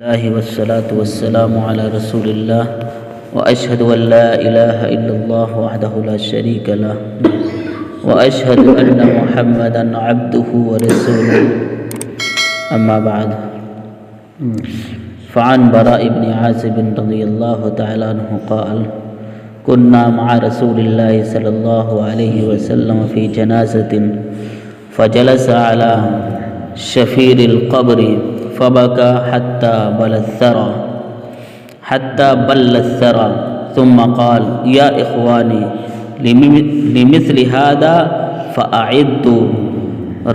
الله والصلاة والسلام على رسول الله وأشهد أن لا إله إلا الله وحده لا شريك له وأشهد أن محمدا عبده ورسوله أما بعد فعن براء بن عازب رضي الله تعالى عنه قال كنا مع رسول الله صلى الله عليه وسلم في جنازة فجلس على شفير القبر فبكى حتى بل الثرى ثم قال يا إخواني لمثل هذا فأعدوا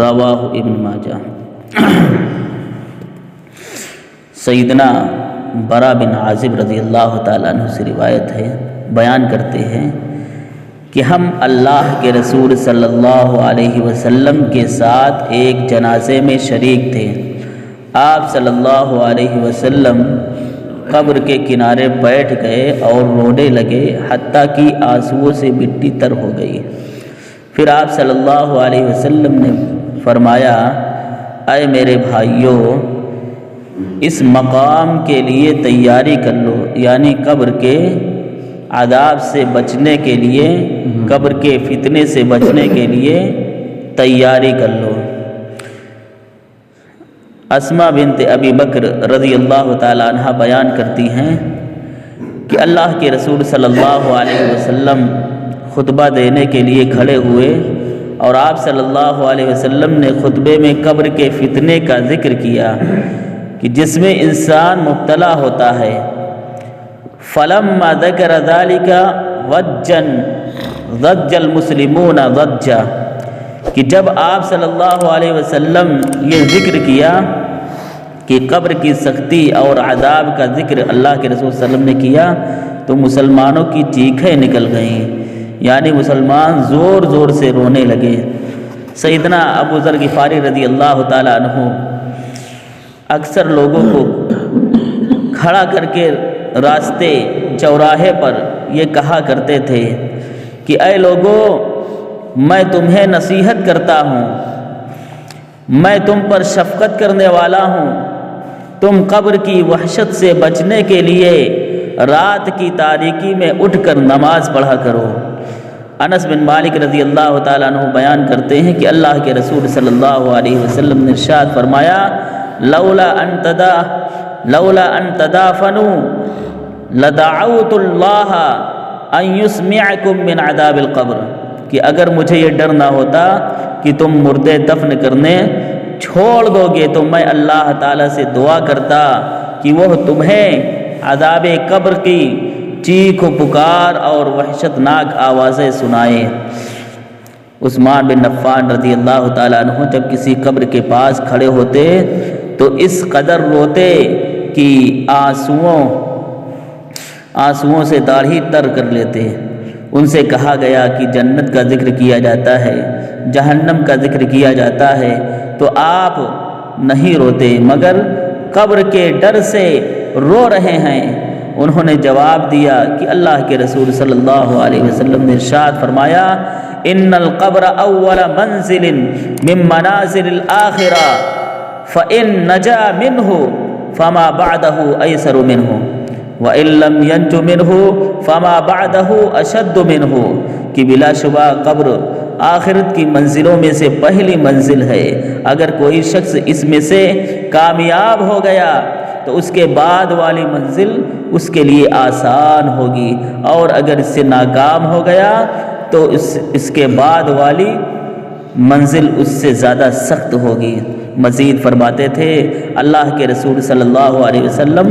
رواہ ابن ماجہ۔ سیدنا برا بن عازب رضی اللہ تعالیٰ عنہ سے روایت ہے، بیان کرتے ہیں کہ ہم اللہ کے رسول صلی اللہ علیہ وسلم کے ساتھ ایک جنازے میں شریک تھے۔ آپ صلی اللہ علیہ وسلم قبر کے کنارے بیٹھ گئے اور رونے لگے حتیٰ کہ آنسوؤں سے مٹی تر ہو گئی۔ پھر آپ صلی اللہ علیہ وسلم نے فرمایا، اے میرے بھائیوں، اس مقام کے لیے تیاری کر لو، یعنی قبر کے عذاب سے بچنے کے لیے، قبر کے فتنے سے بچنے کے لیے تیاری کر لو۔ اسماء بنت ابی بکر رضی اللہ تعالیٰ عنہ بیان کرتی ہیں کہ اللہ کے رسول صلی اللہ علیہ وسلم خطبہ دینے کے لیے کھڑے ہوئے اور آپ صلی اللہ علیہ وسلم نے خطبے میں قبر کے فتنے کا ذکر کیا کہ جس میں انسان مبتلا ہوتا ہے۔ فلما ذکر ذلک ضج المسلمون ضجا، کہ جب آپ صلی اللہ علیہ وسلم یہ ذکر کیا کہ قبر کی سختی اور عذاب کا ذکر اللہ کے رسول صلی اللہ علیہ وسلم نے کیا تو مسلمانوں کی چیخیں نکل گئیں، یعنی مسلمان زور زور سے رونے لگے۔ سیدنا ابو ذر غفاری رضی اللہ تعالیٰ عنہ اکثر لوگوں کو کھڑا کر کے راستے چوراہے پر یہ کہا کرتے تھے کہ اے لوگوں، میں تمہیں نصیحت کرتا ہوں، میں تم پر شفقت کرنے والا ہوں، تم قبر کی وحشت سے بچنے کے لیے رات کی تاریکی میں اٹھ کر نماز پڑھا کرو۔ انس بن مالک رضی اللہ تعالیٰ عنہ بیان کرتے ہیں کہ اللہ کے رسول صلی اللہ علیہ وسلم نے ارشاد فرمایا، لولا ان تدافنوا لدعوت اللہ ان یسمعکم من عذاب القبر، کہ اگر مجھے یہ ڈر نہ ہوتا کہ تم مردے دفن کرنے چھوڑ دو گے تو میں اللہ تعالیٰ سے دعا کرتا کہ وہ تمہیں عذاب قبر کی چیخ و پکار اور وحشتناک آوازیں سنائے۔ عثمان بن عفان رضی اللہ تعالیٰ عنہ جب کسی قبر کے پاس کھڑے ہوتے تو اس قدر روتے کہ آنسوؤں سے داڑھی تر کر لیتے۔ ان سے کہا گیا کہ جنت کا ذکر کیا جاتا ہے، جہنم کا ذکر کیا جاتا ہے تو آپ نہیں روتے مگر قبر کے ڈر سے رو رہے ہیں۔ انہوں نے جواب دیا کہ اللہ کے رسول صلی اللہ علیہ وسلم نے ارشاد فرمایا، ان القبر اول منزل من منازل الآخرہ فإن نجا منہ فما بعدہ ایسر منہ وَإِن لَّمْ يَنْجُ مِنْهُ فَمَا بَعْدَهُ أَشَدُّ مِنْهُ، کہ بلا شبہ قبر آخرت کی منزلوں میں سے پہلی منزل ہے۔ اگر کوئی شخص اس میں سے کامیاب ہو گیا تو اس کے بعد والی منزل اس کے لیے آسان ہوگی، اور اگر اس سے ناکام ہو گیا تو اس کے بعد والی منزل اس سے زیادہ سخت ہوگی۔ مزید فرماتے تھے اللہ کے رسول صلی اللہ علیہ وسلم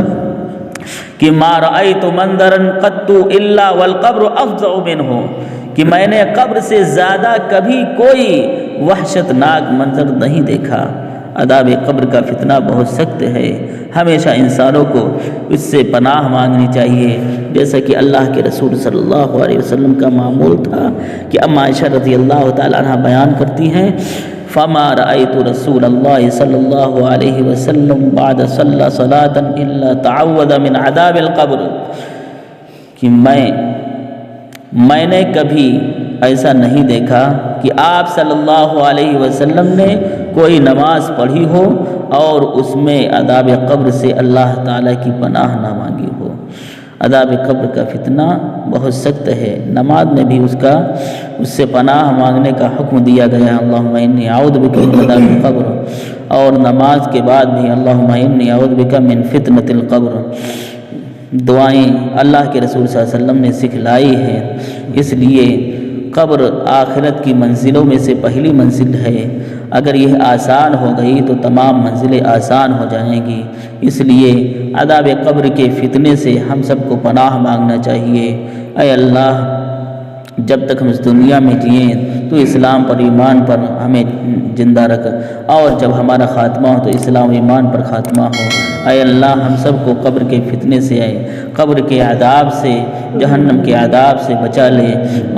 کہ ما رأیت منظرا قط الا والقبر افظع منہ، کہ میں نے قبر سے زیادہ کبھی کوئی وحشتناک منظر نہیں دیکھا۔ عذاب قبر کا فتنہ بہت سخت ہے، ہمیشہ انسانوں کو اس سے پناہ مانگنی چاہیے، جیسا کہ اللہ کے رسول صلی اللہ علیہ وسلم کا معمول تھا کہ اما عائشہ رضی اللہ تعالیٰ عنہ بیان کرتی ہیں، فما رأيت رسول اللہ صلی اللہ علیہ وسلم بعد صلی صلاة الا تعوذ من عذاب القبر، کہ میں نے کبھی ایسا نہیں دیکھا کہ آپ صلی اللہ علیہ وسلم نے کوئی نماز پڑھی ہو اور اس میں عذاب قبر سے اللہ تعالیٰ کی پناہ نہ مانگی ہو۔ عذاب قبر کا فتنہ بہت سخت ہے، نماز میں بھی اس سے پناہ مانگنے کا حکم دیا گیا، اللہم انی اعوذ بک من عذاب القبر، اور نماز کے بعد بھی اللہم انی اعوذ بک من فتنۃ القبر دعائیں اللہ کے رسول صلی اللہ علیہ وسلم نے سکھلائی ہیں۔ اس لیے قبر آخرت کی منزلوں میں سے پہلی منزل ہے، اگر یہ آسان ہو گئی تو تمام منزلیں آسان ہو جائیں گی۔ اس لیے عذاب قبر کے فتنے سے ہم سب کو پناہ مانگنا چاہیے۔ اے اللہ، جب تک ہم اس دنیا میں جئیں تو اسلام پر ایمان پر ہمیں زندہ رکھ، اور جب ہمارا خاتمہ ہو تو اسلام و ایمان پر خاتمہ ہو۔ اے اللہ، ہم سب کو قبر کے فتنے سے، قبر کے عذاب سے، جہنم کے عذاب سے بچا لے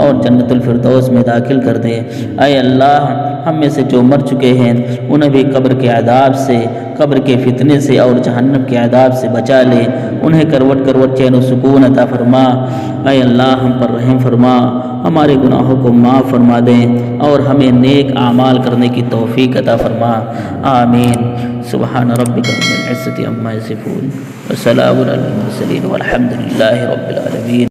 اور جنت الفردوس میں داخل کر دے۔ اے اللہ، ہم میں سے جو مر چکے ہیں انہیں بھی قبر کے عذاب سے، قبر کے فتنے سے اور جہنم کے عذاب سے بچا لے، انہیں کروٹ کروٹ چین و سکون عطا فرما۔ اے اللہ، ہم پر رحم فرما، ہمارے گناہوں کو معاف فرما دیں اور ہمیں نیک اعمال کرنے کی توفیق عطا فرما۔ آمین۔ سبحان ربک رب العزت عما یصفون وسلام علی المرسلین والحمد للہ رب العالمین۔